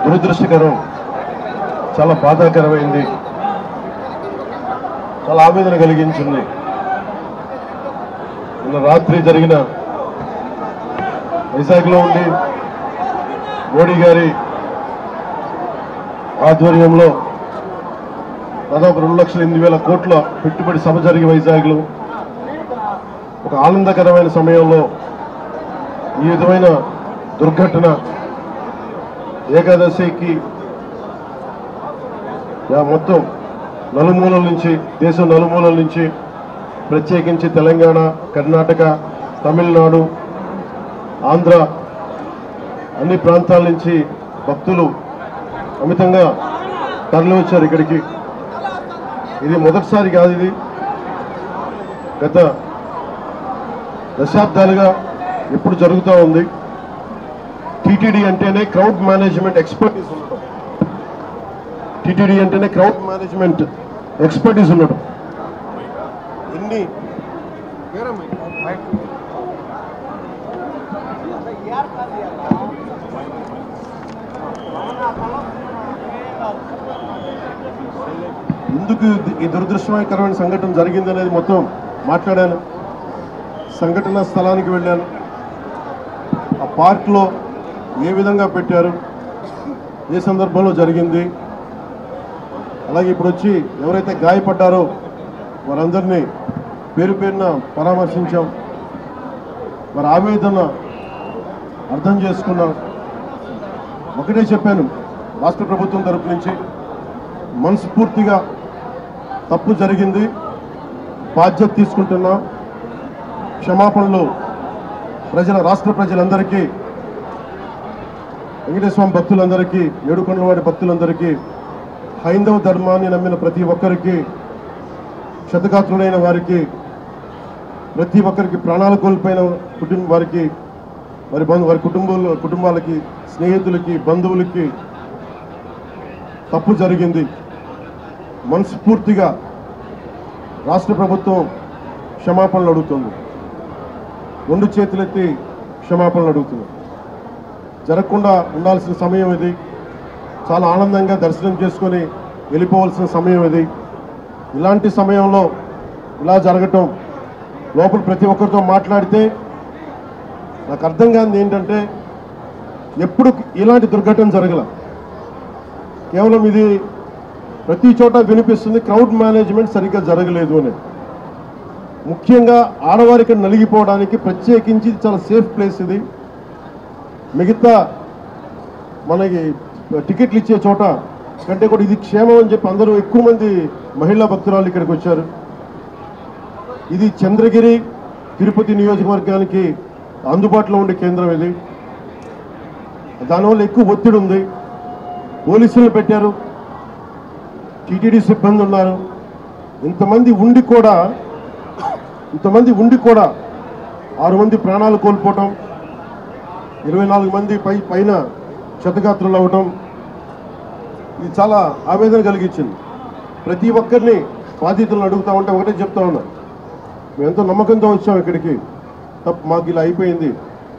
దురదృష్టకరం, చాలా బాధాకరమైంది, చాలా ఆవేదన కలిగించింది. నిన్న రాత్రి జరిగిన వైజాగ్లో ఉండి మోడీ గారి ఆధ్వర్యంలో దాదాపు 2,08,000 కోట్ల పెట్టుబడి సభ జరిగి వైజాగ్లో ఒక ఆనందకరమైన సమయంలో ఈ విధమైన దుర్ఘటన ఏకాదశికి మొత్తం నలుమూలల నుంచి, దేశం నలుమూలల నుంచి, ప్రత్యేకించి తెలంగాణ, కర్ణాటక, తమిళనాడు, ఆంధ్ర అన్ని ప్రాంతాల నుంచి భక్తులు అమితంగా తరలి వచ్చారు ఇక్కడికి. ఇది మొదటిసారి కాదు, ఇది గత దశాబ్దాలుగా ఎప్పుడు జరుగుతూ ఉంది. టీటీడీ అంటేనే క్రౌడ్ మేనేజ్మెంట్ ఎక్స్పర్టీస్ ఉండడం, టీటీడీ అంటేనే క్రౌడ్ మేనేజ్మెంట్ ఎక్స్పర్టీస్ ఉండడం. ఎన్ని ఎందుకు ఈ దురదృష్టకరమైన సంఘటన జరిగిందనేది మొత్తం మాట్లాడాను. సంఘటన స్థలానికి వెళ్ళాను. ఆ పార్క్లో ఏ విధంగా పెట్టారు, ఏ సందర్భంలో జరిగింది, అలాగే ఇప్పుడు వచ్చి ఎవరైతే గాయపడ్డారో వారందరినీ పేరు పేరున పరామర్శించాం. వారి ఆవేదన అర్థం చేసుకున్నాం. ఒకటే చెప్పాను, రాష్ట్ర ప్రభుత్వం తరపు నుంచి మనస్ఫూర్తిగా తప్పు జరిగింది, బాధ్యత తీసుకుంటున్నాం. క్షమాపణలు రాష్ట్ర ప్రజలందరికీ, వెంకటేశ్వర భక్తులందరికీ, ఏడుకొండలవాడి భక్తులందరికీ, హైందవ ధర్మాన్ని నమ్మిన ప్రతి ఒక్కరికి, క్షతగాత్రులైన వారికి, ప్రతి ఒక్కరికి, ప్రాణాలు కోల్పోయిన వారికి, వారి కుటుంబాలకి, స్నేహితులకి, బంధువులకి తప్పు జరిగింది. మనస్ఫూర్తిగా రాష్ట్ర ప్రభుత్వం క్షమాపణలు అడుగుతుంది. 2 చేతులెత్తి క్షమాపణలు అడుగుతుంది. జరగకుండా ఉండాల్సిన సమయం ఇది. చాలా ఆనందంగా దర్శనం చేసుకొని వెళ్ళిపోవాల్సిన సమయం ఇది. ఇలాంటి సమయంలో ఇలా జరగటం, లోపల ప్రతి ఒక్కరితో మాట్లాడితే నాకు అర్థం కానిది ఏంటంటే, ఎప్పుడు ఇలాంటి దుర్ఘటన జరగల. కేవలం ఇది ప్రతి చోట వినిపిస్తుంది, క్రౌడ్ మేనేజ్మెంట్ సరిగ్గా జరగలేదు అని. ముఖ్యంగా ఆడవారికి నలిగిపోవడానికి ప్రత్యేకించి చాలా సేఫ్ ప్లేస్ ఇది. మిగతా మనకి టికెట్లు ఇచ్చే చోట కంటే కూడా ఇది క్షేమం అని చెప్పి అందరూ, ఎక్కువ మంది మహిళా భక్తురాలు ఇక్కడికి వచ్చారు. ఇది చంద్రగిరి, తిరుపతి నియోజకవర్గానికి అందుబాటులో ఉండే కేంద్రం ఇది. దానివల్ల ఎక్కువ ఒత్తిడి ఉంది. పోలీసులు పెట్టారు, టీటీడీ సిబ్బంది ఉన్నారు. ఇంతమంది ఉండి కూడా 6 మంది ప్రాణాలు కోల్పోవటం, 24 మంది పైన క్షతగాత్రులు అవ్వటం, ఇది చాలా ఆవేదన కలిగించింది. ప్రతి ఒక్కరిని బాధితులను అడుగుతూ ఉంటే ఒకటే చెప్తా ఉన్నా, మేము ఎంతో నమ్మకంతో వచ్చాం ఇక్కడికి, మాకు ఇలా అయిపోయింది.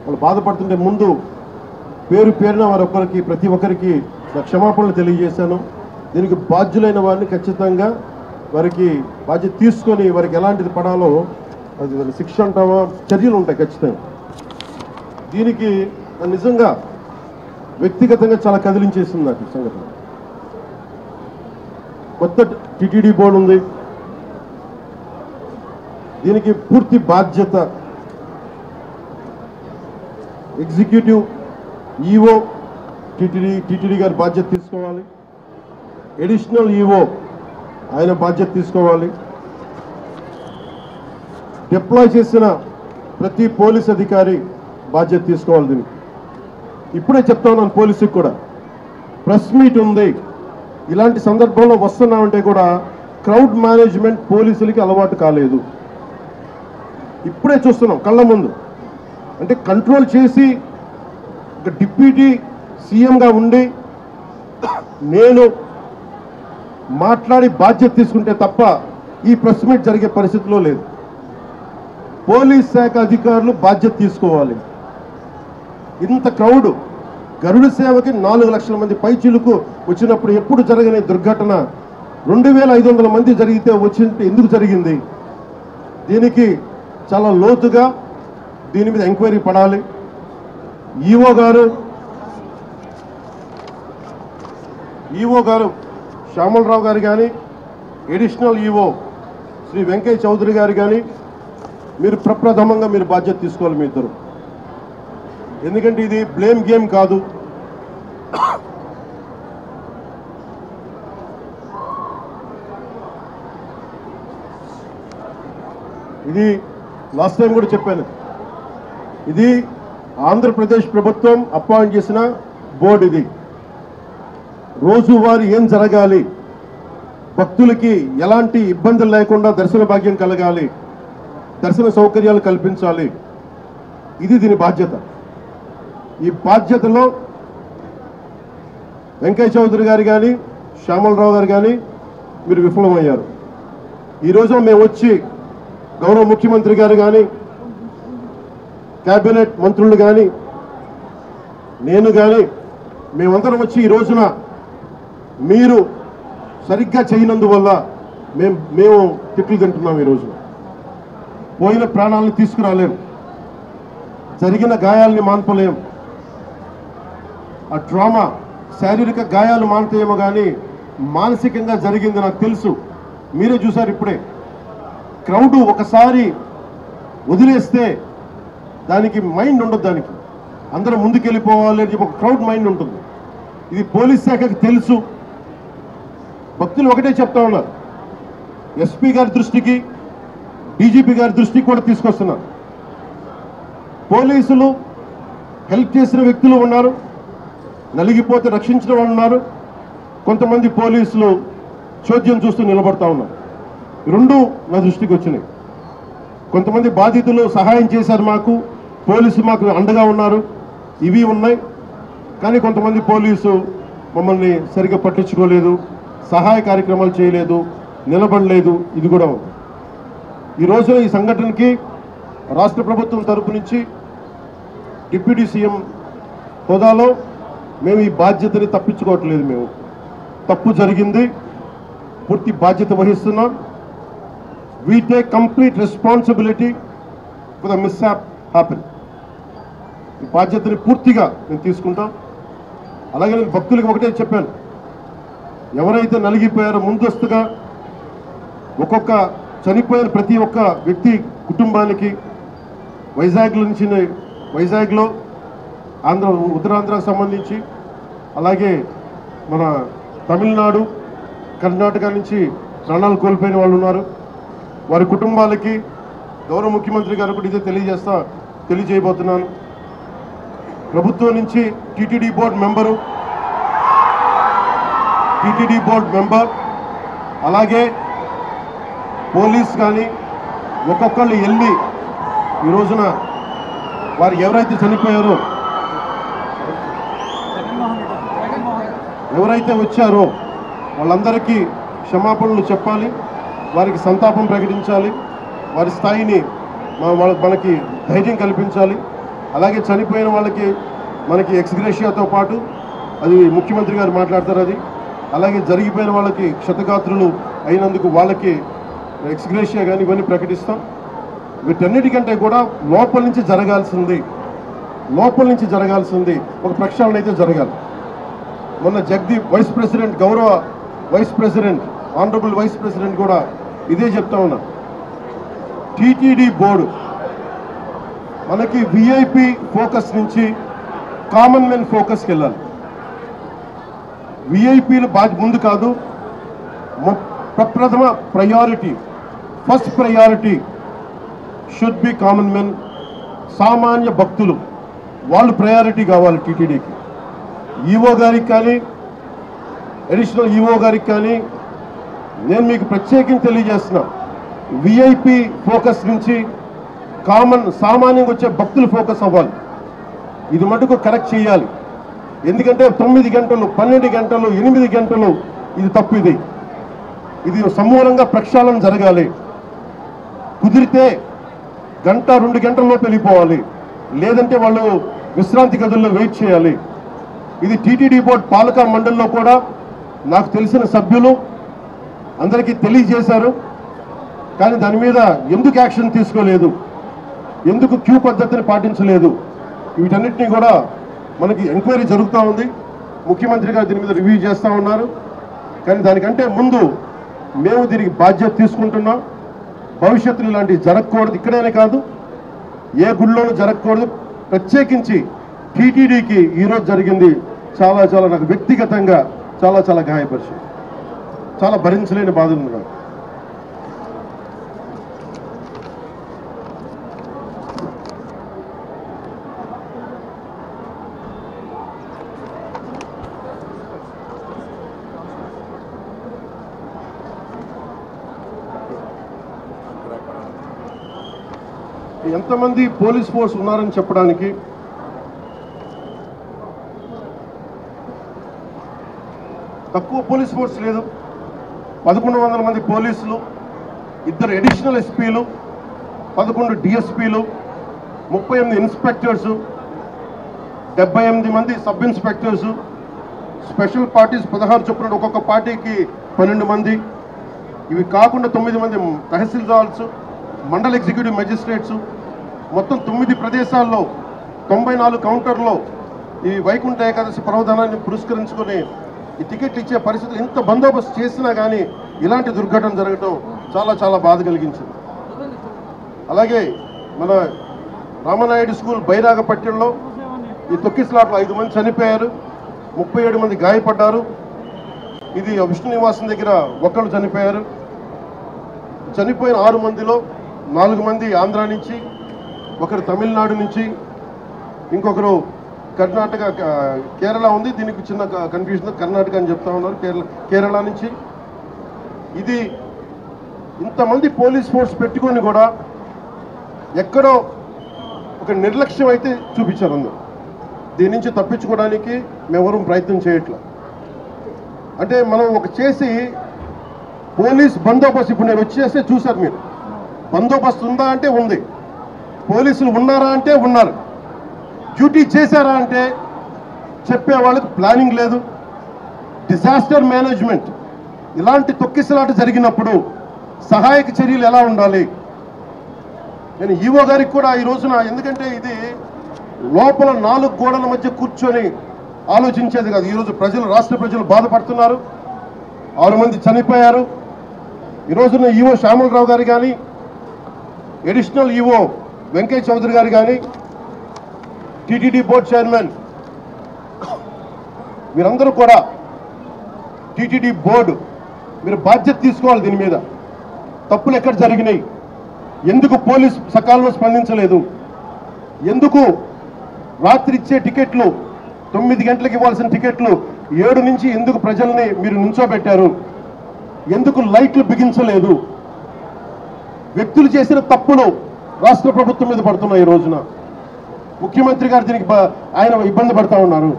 వాళ్ళు బాధపడుతుంటే ముందు పేరున ప్రతి ఒక్కరికి నా క్షమాపణలు తెలియజేశాను. దీనికి బాధ్యులైన వారిని ఖచ్చితంగా వారికి బాధ్యత తీసుకొని వారికి ఎలాంటిది పడాలో అది శిక్ష అంటావా, చర్యలు ఉంటాయి ఖచ్చితంగా. దీనికి నిజంగా వ్యక్తిగతంగా చాలా కదిలించేసింది నాకు ఈ సంఘటన. కొత్త టీటీడీ బోర్డు ఉంది, దీనికి పూర్తి బాధ్యత ఎగ్జిక్యూటివ్ ఈఓ టీటీడీ గారి బాధ్యత తీసుకోవాలి. అడిషనల్ ఈఓ ఆయన బాధ్యత తీసుకోవాలి. డిప్లాయ్ చేసిన ప్రతి పోలీస్ అధికారి బాధ్యత తీసుకోవాలి. దీనికి ఇప్పుడే చెప్తా ఉన్నాను, పోలీసుకి కూడా ప్రెస్ మీట్ ఉంది. ఇలాంటి సందర్భంలో వస్తున్నామంటే కూడా క్రౌడ్ మేనేజ్మెంట్ పోలీసులకి అలవాటు కాలేదు. ఇప్పుడే చూస్తున్నాం కళ్ళ ముందు. అంటే కంట్రోల్ చేసి డిప్యూటీ సీఎంగా ఉండి నేను మాట్లాడి బాధ్యత తీసుకుంటే తప్ప ఈ ప్రెస్ మీట్ జరిగే పరిస్థితిలో లేదు. పోలీస్ శాఖ అధికారులు బాధ్యత తీసుకోవాలి. ఇంత క్రౌడ్ గరుడ సేవకి 4 లక్షల మంది పైచిలుకు వచ్చినప్పుడు ఎప్పుడు జరగని దుర్ఘటన 2500 మంది జరిగితే వచ్చింటే ఎందుకు జరిగింది? దీనికి చాలా లోతుగా దీని మీద ఎంక్వైరీ పడాలి. ఈఓ గారు శ్యామలరావు గారు కానీ, అడిషనల్ ఈఓ శ్రీ వెంకయ్య చౌదరి గారు కానీ మీరు ప్రప్రథమంగా మీరు బాధ్యత తీసుకోవాలి మీ ఇద్దరు. ఎందుకంటే ఇది బ్లేమ్ గేమ్ కాదు. ఇది లాస్ట్ టైం కూడా చెప్పాను, ఇది ఆంధ్రప్రదేశ్ ప్రభుత్వం అపాయింట్ చేసిన బోర్డు. ఇది రోజువారీ ఏం జరగాలి, భక్తులకి ఎలాంటి ఇబ్బందులు లేకుండా దర్శన భాగ్యం కలగాలి, దర్శన సౌకర్యాలు కల్పించాలి, ఇది దీని బాధ్యత. ఈ బాధ్యతలో వెంకయ్య చౌదరి గారు కానీ, శ్యామలరావు గారు కానీ మీరు విఫలమయ్యారు. ఈరోజు మేము వచ్చి గౌరవ ముఖ్యమంత్రి గారు కానీ, కేబినెట్ మంత్రులు కానీ, నేను కానీ మేమందరం వచ్చి ఈ రోజున మీరు సరిగ్గా చేయనందువల్ల మేము తిట్లు తింటున్నాం. ఈరోజు పోయిన ప్రాణాలను తీసుకురాలేం, జరిగిన గాయాలని మాన్పలేం. ఆ ట్రామా శారీరక గాయాలు మానుతాయేమో కానీ మానసికంగా జరిగింది నాకు తెలుసు. మీరే చూసారు ఇప్పుడే. క్రౌడ్ ఒకసారి వదిలేస్తే దానికి మైండ్ ఉండదు, దానికి అందరం ముందుకెళ్ళిపోవాలి అని చెప్పి ఒక క్రౌడ్ మైండ్ ఉంటుంది. ఇది పోలీస్ శాఖకి తెలుసు. భక్తులు ఒకటే చెప్తా ఉన్నారు, ఎస్పీ గారి దృష్టికి, డీజీపీ గారి దృష్టికి కూడా తీసుకొస్తున్నారు. పోలీసులు హెల్ప్ చేసిన వ్యక్తులు ఉన్నారు, నలిగిపోతే రక్షించిన వాళ్ళు ఉన్నారు, కొంతమంది పోలీసులు చోద్యం చూస్తూ నిలబడతా ఉన్నారు. రెండు నా దృష్టికి వచ్చినాయి. కొంతమంది బాధితులు సహాయం చేశారు, మాకు పోలీసు మాకు అండగా ఉన్నారు, ఇవి ఉన్నాయి. కానీ కొంతమంది పోలీసు మమ్మల్ని సరిగ్గా పట్టించుకోలేదు, సహాయ కార్యక్రమాలు చేయలేదు, నిలబడలేదు. ఇది కూడా ఉంది. ఈ రోజున ఈ సంఘటనకి రాష్ట్ర ప్రభుత్వం తరపు నుంచి డిప్యూటీ సీఎం హోదాలో మేము ఈ బాధ్యతని తప్పించుకోవట్లేదు. మేము తప్పు జరిగింది, పూర్తి బాధ్యత వహిస్తున్నాం. We take complete responsibility for the mishap happen. ఈ బాధ్యతని పూర్తిగా మేము తీసుకుంటాం. అలాగే నేను భక్తులకు ఒకటే చెప్పాను, ఎవరైతే నలిగిపోయారో ముందస్తుగా ఒక్కొక్క చనిపోయిన ప్రతి ఒక్క వ్యక్తి కుటుంబానికి వైజాగ్లో ఉత్తరాంధ్రకు సంబంధించి, అలాగే మన తమిళనాడు, కర్ణాటక నుంచి ప్రాణాలు కోల్పోయిన వాళ్ళు ఉన్నారు. వారి కుటుంబాలకి గౌరవ ముఖ్యమంత్రి గారు కూడా ఇదే తెలియజేయబోతున్నాను. ప్రభుత్వం నుంచి టీటీడీ బోర్డు మెంబర్ అలాగే పోలీస్ కానీ ఒక్కొక్కళ్ళు వెళ్ళి ఈ రోజున వారు ఎవరైతే చనిపోయారో, ఎవరైతే వచ్చారో వాళ్ళందరికీ క్షమాపణలు చెప్పాలి, వారికి సంతాపం ప్రకటించాలి, వారి స్థాయిని మనకి ధైర్యం కల్పించాలి. అలాగే చనిపోయిన వాళ్ళకి మనకి ఎక్స్గ్రేషియాతో పాటు అది ముఖ్యమంత్రి గారు మాట్లాడతారు. అది అలాగే జరిగిపోయిన వాళ్ళకి క్షతగాత్రులు అయినందుకు వాళ్ళకి ఎక్స్గ్రేషియా కానీ ఇవన్నీ ప్రకటిస్తాం. వీటన్నిటికంటే కూడా లోపల నుంచి జరగాల్సింది ఒక ప్రక్షాళన అయితే జరగాలి. మొన్న జగదీప్ గౌరవ vice president honourable vice president కూడా ఇదే చెప్తా ఉన్నా. టీటీడీ బోర్డు మనకి విఐపి ఫోకస్ నుంచి కామన్ మెన్ ఫోకస్కి వెళ్ళాలి. విఐపీలు ముందు కాదు, ప్రప్రథమ priority, first priority should be common men. సామాన్య భక్తులు వాళ్ళు ప్రయారిటీ కావాలి టీటీడీకి. ఈఓ గారికి కానీ, అడిషనల్ ఈఓ గారికి కానీ నేను మీకు ప్రత్యేకించి తెలియజేస్తున్నా, విఐపి ఫోకస్ నుంచి సామాన్యంగా వచ్చే భక్తులు ఫోకస్ అవ్వాలి. ఇది మటుకు కరెక్ట్ చేయాలి. ఎందుకంటే 9 గంటలు, 12 గంటలు, 8 గంటలు ఇది తప్పు. ఇది సమూలంగా ప్రక్షాళన జరగాలి. కుదిరితే 1-2 గంటల్లోపు వెళ్ళిపోవాలి, లేదంటే వాళ్ళు విశ్రాంతి గదుల్లో వెయిట్ చేయాలి. ఇది టీటీడీ బోర్డు పాలక మండలిలో కూడా నాకు తెలిసిన సభ్యులు అందరికీ తెలియజేశారు. కానీ దాని మీద ఎందుకు యాక్షన్ తీసుకోలేదు, ఎందుకు క్యూ పద్ధతిని పాటించలేదు, వీటన్నిటినీ కూడా మనకి ఎంక్వైరీ జరుగుతూ ఉంది. ముఖ్యమంత్రి గారు దీని మీద రివ్యూ చేస్తూ ఉన్నారు. కానీ దానికంటే ముందు మేము దీనికి బాధ్యత తీసుకుంటున్నాం. భవిష్యత్తులో ఇలాంటివి జరగకూడదు, ఇక్కడనే కాదు ఏ గుళ్ళోనూ జరగకూడదు. ప్రత్యేకించి టీటీడీకి ఈరోజు జరిగింది చాలా చాలా నాకు వ్యక్తిగతంగా చాలా చాలా గాయపరిచింది. చాలా భరించలేని బాధలు ఉంది నాకు. ఎంతమంది పోలీస్ ఫోర్స్ ఉన్నారని చెప్పడానికి తక్కువ పోలీస్ ఫోర్స్ లేదు. 1100 మంది పోలీసులు, 2 అడిషనల్ ఎస్పీలు, 11 డిఎస్పీలు, 38 ఇన్స్పెక్టర్సు, 78 మంది సబ్ ఇన్స్పెక్టర్సు, స్పెషల్ పార్టీస్ 16 చొప్పున ఒక్కొక్క పార్టీకి 12 మంది. ఇవి కాకుండా 9 మంది తహసీల్దార్స్, మండల ఎగ్జిక్యూటివ్ మెజిస్ట్రేట్స్, మొత్తం 9 ప్రదేశాల్లో 94 కౌంటర్లో ఈ వైకుంఠ ఏకాదశి పర్వదినాన్ని పురస్కరించుకొని ఈ టికెట్లు ఇచ్చే పరిస్థితులు ఇంత బందోబస్తు చేసినా కానీ ఇలాంటి దుర్ఘటన జరగడం చాలా చాలా బాధ కలిగించింది. అలాగే మన రామనాయుడు స్కూల్ బైరాగపట్నంలో ఈ తొక్కిసలాట్లో 5 మంది చనిపోయారు, 37 మంది గాయపడ్డారు. ఇది విష్ణు నివాసం దగ్గర ఒకళ్ళు చనిపోయారు. చనిపోయిన 6 మందిలో 4 మంది ఆంధ్ర నుంచి, ఒకరు తమిళనాడు నుంచి, ఇంకొకరు కర్ణాటక, కేరళ ఉంది. దీనికి చిన్న కన్ఫ్యూజన్, కర్ణాటక అని చెప్తా ఉన్నారు, కేరళ నుంచి. ఇది ఇంతమంది పోలీస్ ఫోర్స్ పెట్టుకొని కూడా ఎక్కడో ఒక నిర్లక్ష్యం అయితే చూపించారు అందరూ. దీని నుంచి తప్పించుకోవడానికి మేమెవరూ ప్రయత్నం చేయట్లా. అంటే మనం ఒక చేసి పోలీస్ బందోబస్తు, ఇప్పుడు నేను వచ్చేస్తే చూశారు మీరు, బందోబస్తు ఉందా అంటే ఉంది, పోలీసులు ఉన్నారా అంటే ఉన్నారు, డ్యూటీ చేశారా అంటే చెప్పే వాళ్ళకి ప్లానింగ్ లేదు. డిజాస్టర్ మేనేజ్మెంట్, ఇలాంటి తొక్కిసలాట జరిగినప్పుడు సహాయక చర్యలు ఎలా ఉండాలి. నేను ఈవో గారికి కూడా ఈ రోజున, ఎందుకంటే ఇది లోపల 4 గోడల మధ్య కూర్చొని ఆలోచించేది కాదు. ఈరోజు ప్రజలు, రాష్ట్ర ప్రజలు బాధపడుతున్నారు. 6 మంది చనిపోయారు. ఈ రోజున ఈవో శ్యామలరావు గారు కానీ, అడిషనల్ ఈవో వెంకయ్య చౌదరి గారు కానీ, టీటీడీ బోర్డు చైర్మన్, మీరందరూ కూడా టీటీడీ బోర్డు మీరు బాధ్యత తీసుకోవాలి. దీని మీద తప్పులు ఎక్కడ జరిగినాయి, ఎందుకు పోలీస్ సకాలంలో స్పందించలేదు, ఎందుకు రాత్రి ఇచ్చే టికెట్లు 9 గంటలకు ఇవ్వాల్సిన టికెట్లు 7 నుంచి ఎందుకు ప్రజల్ని మీరు నుంచోబెట్టారు, ఎందుకు లైట్లు బిగించలేదు. వ్యక్తులు చేసిన తప్పులు రాష్ట్ర ప్రభుత్వం మీద పడుతున్నాయి. ఈ రోజున ముఖ్యమంత్రి గారు దీనికి ఆయన ఇబ్బంది పడతా ఉన్నారు.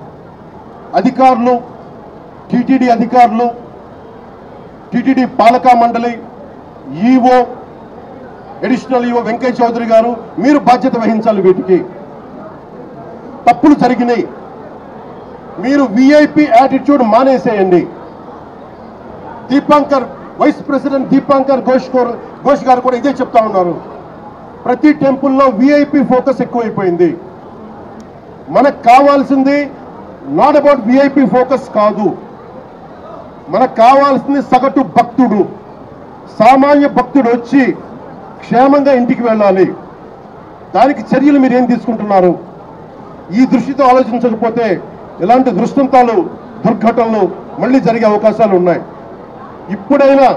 అధికారులు, టీటీడీ అధికారులు, టీటీడీ పాలకా మండలి, EO, additional EO Venkaiah Chowdary garu, మీరు బాధ్యత వహించాలి. వీటికి తప్పులు జరిగినాయి. మీరు విఐపి యాటిట్యూడ్ మానేసేయండి. దీపాంకర్, వైస్ ప్రెసిడెంట్ దీపాంకర్ ఘోష్ గారు కూడా ఇదే చెప్తా ఉన్నారు. ప్రతి టెంపుల్లో విఐపి ఫోకస్ ఎక్కువైపోయింది. మనకు కావాల్సింది నాట్ అబౌట్ విఐపి ఫోకస్ కాదు, మనకు కావాల్సింది సగటు భక్తుడు, సామాన్య భక్తుడు వచ్చి క్షేమంగా ఇంటికి వెళ్ళాలి. దానికి చర్యలు మీరు ఏం తీసుకుంటున్నారు? ఈ దృష్టితో ఆలోచించకపోతే ఇలాంటి దృష్టాంతాలు, దుర్ఘటనలు మళ్ళీ జరిగే అవకాశాలు ఉన్నాయి. ఇప్పుడైనా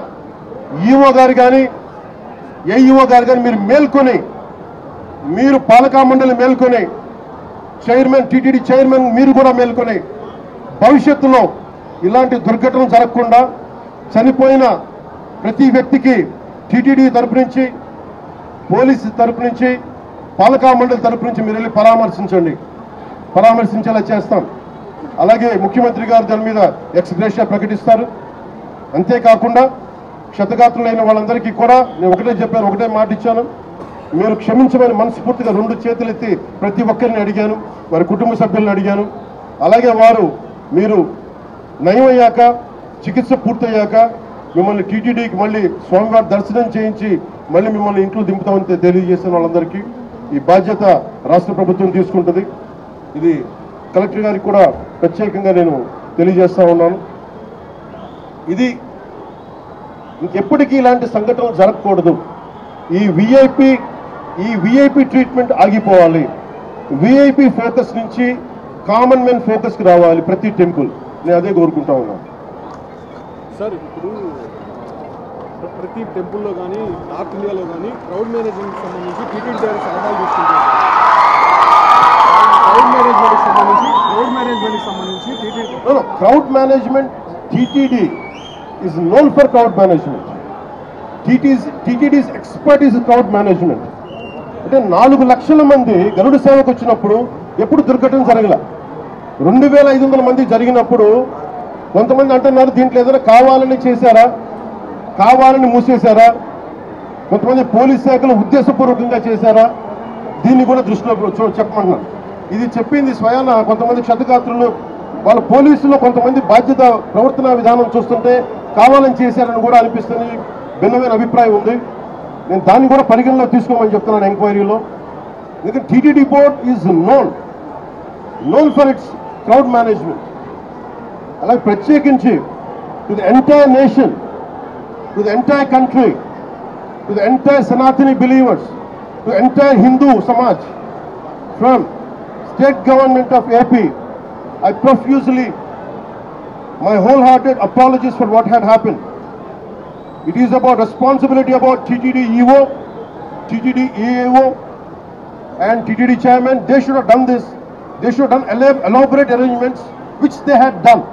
ఈఓ గారు కానీ, ఏఈఓ గారు కానీ మీరు మేల్కొని, మీరు పాలకా మండలి మేల్కొని, చైర్మన్, టీటీడీ చైర్మన్ మీరు కూడా మేల్కొని, భవిష్యత్తులో ఇలాంటి దుర్ఘటనలు జరగకుండా చనిపోయిన ప్రతి వ్యక్తికి టీటీడీ తరపు నుంచి, పోలీసు తరపు నుంచి, పాలకా మండలి తరపు నుంచి మీరు వెళ్ళి పరామర్శించేలా చేస్తాం. అలాగే ముఖ్యమంత్రి గారు దాని మీద ఎక్స్ గ్రేషియా ప్రకటిస్తారు. అంతేకాకుండా క్షతగాత్రులైన వాళ్ళందరికీ కూడా నేను ఒకటే మాట ఇచ్చాను, మీరు క్షమించమని మనస్ఫూర్తిగా 2 చేతులెత్తి ప్రతి ఒక్కరిని అడిగాను, వారి కుటుంబ సభ్యులను అడిగాను. అలాగే మీరు నయమయ్యాక చికిత్స పూర్తయ్యాక మిమ్మల్ని టీటీడీకి మళ్ళీ స్వామివారి దర్శనం చేయించి మళ్ళీ మిమ్మల్ని ఇంట్లో దింపుతామని తెలియజేసిన వాళ్ళందరికీ ఈ బాధ్యత రాష్ట్ర ప్రభుత్వం తీసుకుంటుంది. ఇది కలెక్టర్ గారికి కూడా ప్రత్యేకంగా నేను తెలియజేస్తా ఉన్నాను. ఇది ఇంకెప్పటికీ ఇలాంటి సంఘటనలు జరగకూడదు. ఈ విఐపి ట్రీట్మెంట్ ఆగిపోవాలి. విఐపి ఫోకస్ నుంచి కామన్ మెన్ ఫోకస్కి రావాలి ప్రతి టెంపుల్. నేను అదే కోరుకుంటా ఉన్నాను. సార్, ఇప్పుడు ప్రతి టెంపుల్లో కానీ నార్త్ ఇండియాలో కానీ క్రౌడ్ మేనేజ్మెంట్కి సంబంధించి టీటీడీ ద్వారా సలహాలు తీసుకుంటారు. Crowd management TTD is known for crowd management. TTD's expert is crowd management. అంటే 4 లక్షల మంది గరుడ సేవకు వచ్చినప్పుడు ఎప్పుడు దుర్ఘటన జరగల. 2500 మంది జరిగినప్పుడు కొంతమంది అంటున్నారు దీంట్లో ఏదైనా కావాలని చేశారా, కావాలని మూసేశారా, కొంతమంది పోలీస్ శాఖలు ఉద్దేశపూర్వకంగా చేశారా, దీన్ని కూడా దృష్టిలో చెప్పమంటున్నాను. ఇది చెప్పింది స్వయాన కొంతమంది క్షతగాత్రులు, వాళ్ళ పోలీసులు కొంతమంది బాధ్యత ప్రవర్తన విధానం చూస్తుంటే కావాలని చేశారని కూడా అనిపిస్తుంది. భిన్నమైన అభిప్రాయం ఉంది. నేను దాన్ని కూడా పరిగణలో తీసుకోమని చెప్తున్నాను ఎంక్వైరీలో. ఎందుకంటే TTD board is known for its crowd management. అలాగే ప్రత్యేకించి to the entire nation, to the entire country, to the entire Sanatani believers, to entire Hindu Samaj from state government of AP, I profusely my wholehearted apologies for what had happened. It is about responsibility about TTD EO, TTD EAO and TTD chairman. They should have done this. They should have done elaborate arrangements, which they had done.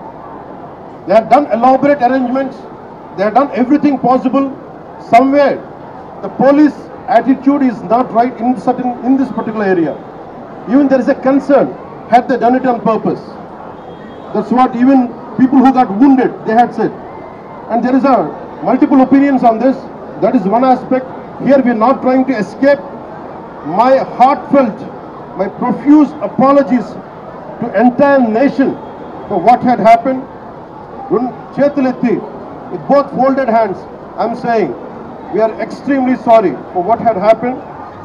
They had done elaborate arrangements. They had done everything possible. Somewhere the police attitude is not right in this particular area. Even there is a concern, had they done it on purpose. That's what even people who got wounded, they had said. And there is multiple opinions on this. That is one aspect. Here we are not trying to escape. My heartfelt, my profuse apologies to entire nation for what had happened. Chetuletti, with both folded hands, I'm saying we are extremely sorry for what had happened.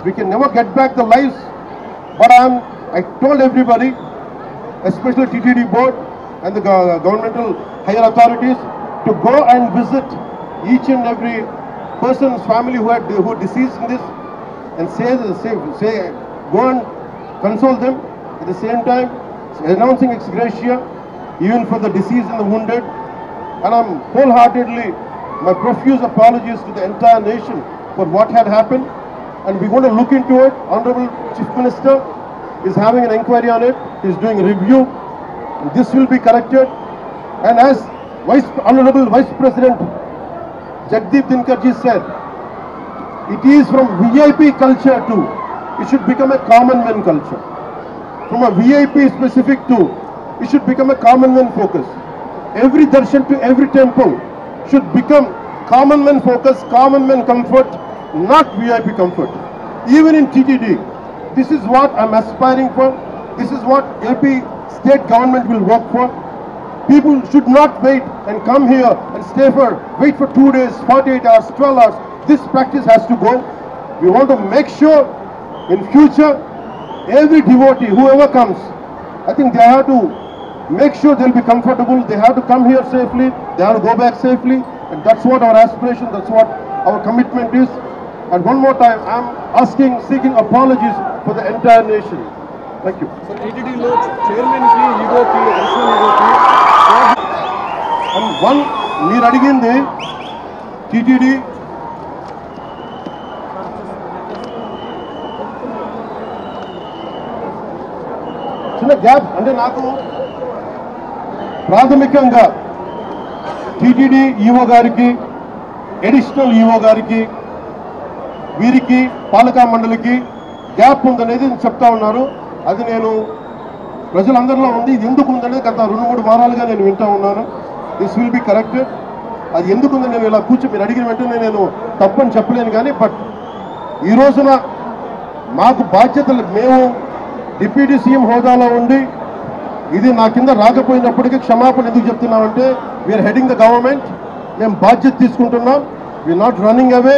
We can never get back the lives, but I told everybody, especially TTD board and the governmental higher authorities, to go and visit each and every person's family who deceased in this, and say go and console them. At the same time, announcing ex gratia even for the deceased and the wounded. And I'm wholeheartedly, my profuse apologies to the entire nation for what had happened. And we're going to look into it. Honorable Chief Minister is having an inquiry on it. He's doing a review. And this will be corrected. And as Honorable Vice President Jagdeep Dinkarji said, it is from VIP culture to, it should become a common man culture. From a VIP specific to, it should become a common man focus. Every darshan to every temple should become common man focus, common man comfort, not VIP comfort. Even in TTD, this is what I'm aspiring for. This is what AP state government will work for. People should not wait and come here and wait for 2 days, 48 hours, 12 hours. This practice has to go. We want to make sure in future, every devotee, whoever comes, I think they have to make sure they'll be comfortable. They have to come here safely. They have to go back safely. And that's what our aspiration, that's what our commitment is. And one more time, I'm seeking apologies for the entire nation. Thank you. So TTD lo chairman ki ego ki personal ego ki and one meer adigindi TTD చిన్న gap అంటే నాకు ప్రాథమికంగా TTD EO గారికి, additional EO గారికి, వీరికి పాలకా మండలికి gap ఉందనేది చెప్తా ఉన్నారు. అది నేను ప్రజలందరిలో ఉంది. ఇది ఎందుకు ఉందనేది గత 2-3 వారాలుగా నేను వింటా ఉన్నాను. This will be corrected. అది ఎందుకుందని నేను ఇలా మీరు అడిగిన వెంటనే నేను తప్పని చెప్పలేను. కానీ బట్ ఈ రోజున మాకు బాధ్యతలు, మేము డిప్యూటీ సీఎం హోదాలో ఉండి ఇది నా కింద రాకపోయినప్పటికీ క్షమాపణ ఎందుకు చెప్తున్నామంటే వీఆర్ హెడింగ్ ద గవర్నమెంట్, మేము బాధ్యత తీసుకుంటున్నాం. We are not running away,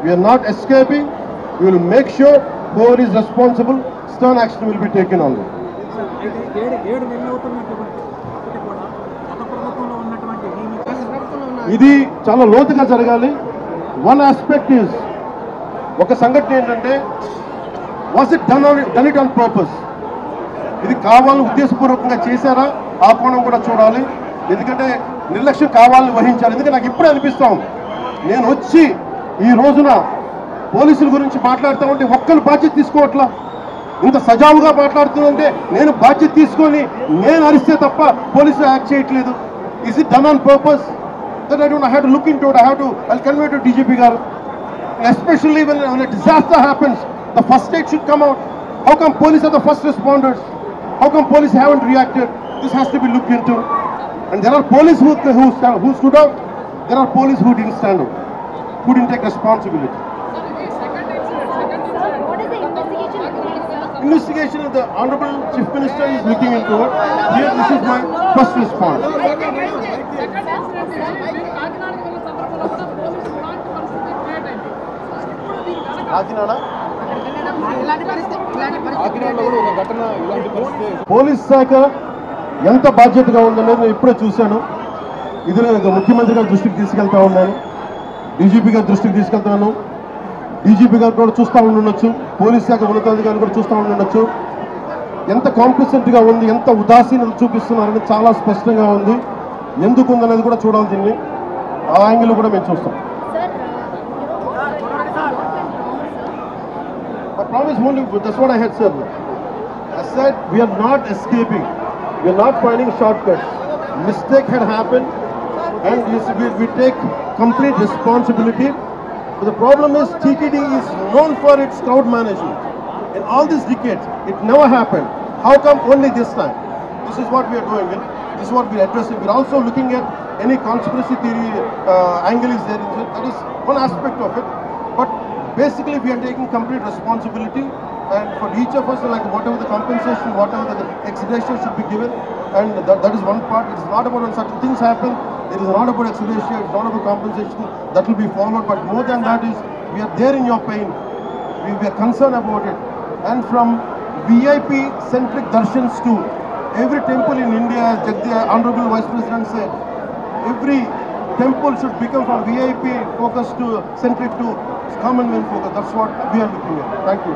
we are not escaping. We will make sure whoever is responsible, stern action will be taken on them. ఇది చాలా లోతుగా జరగాలి. వన్ ఆస్పెక్ట్ ఈజ్, ఒక సంఘటన ఏంటంటే was it done it on purpose, ఇది కావాలని ఉద్దేశపూర్వకంగా చేశారా, ఆ కోణం కూడా చూడాలి. ఎందుకంటే నిర్లక్ష్యం కావాలని వహించాలి. ఎందుకంటే నాకు ఇప్పుడే అనిపిస్తాం, నేను వచ్చి ఈ రోజున పోలీసుల గురించి మాట్లాడుతూ ఉంటే ఒక్కరు బాధ్యత తీసుకోవట్లా. ఇంత సజావుగా మాట్లాడుతుందంటే నేను బాధ్యత తీసుకొని నేను అరిస్తే తప్ప పోలీసులు యాక్ట్ చేయట్లేదు. Is it done on purpose? That I don't have to look into it. I'll convey to DGP గారు, especially when a disaster happens, the first aid should come out. How come police are the first responders? How come police haven't reacted? This has to be looked into. And there are police who stood out. There are police who didn't stand out, who didn't take responsibility. What is the investigation? Investigation of the Honorable Chief Minister is looking into it. Here, this is my first response. కాకినాడలో కూడా ఒక ఘటన ఇలాంటి పరిస్థితి. Police శాఖ ఎంత బాధ్యతగా ఉందనేది నేను ఇప్పుడే చూశాను. ఇది నేను ముఖ్యమంత్రి గారి దృష్టికి తీసుకెళ్తా ఉన్నాను, డీజీపీ గారి దృష్టికి తీసుకెళ్తాను. డీజీపీ గారు కూడా చూస్తూ ఉండొచ్చు, పోలీస్ శాఖ ఉన్నతాధికారులు కూడా చూస్తూ ఉండొచ్చు. ఎంత కాంప్లిసెంట్గా ఉంది, ఎంత ఉదాసీనత చూపిస్తున్నారని చాలా స్పష్టంగా ఉంది. ఎందుకు ఉందనేది కూడా చూడాలి. దీన్ని ఆ యాంగిల్ కూడా మేము చూస్తాం. I promise only, that's what I had said. I said we are not escaping, we are not finding shortcuts. Mistake had happened, and we take complete responsibility. But the problem is TTD is known for its crowd management. In all these decades, it never happened. How come only this time? This is what we are doing. This is what we are addressing. We are also looking at any conspiracy theory angle is there. That is one aspect of it. But basically, we are taking complete responsibility, and for each of us, like whatever the compensation, whatever the extradition should be given, and that is one part. It is not about when certain things happen. It is not about extradition. It is not about compensation. That will be followed. But more than that is, we are there in your pain. We are concerned about it. And from VIP-centric darshans to every temple in India, as Jagdish, Honorable Vice President said, every temple should become from VIP focus to centric to common man focus. That's what we are looking at. Thank you.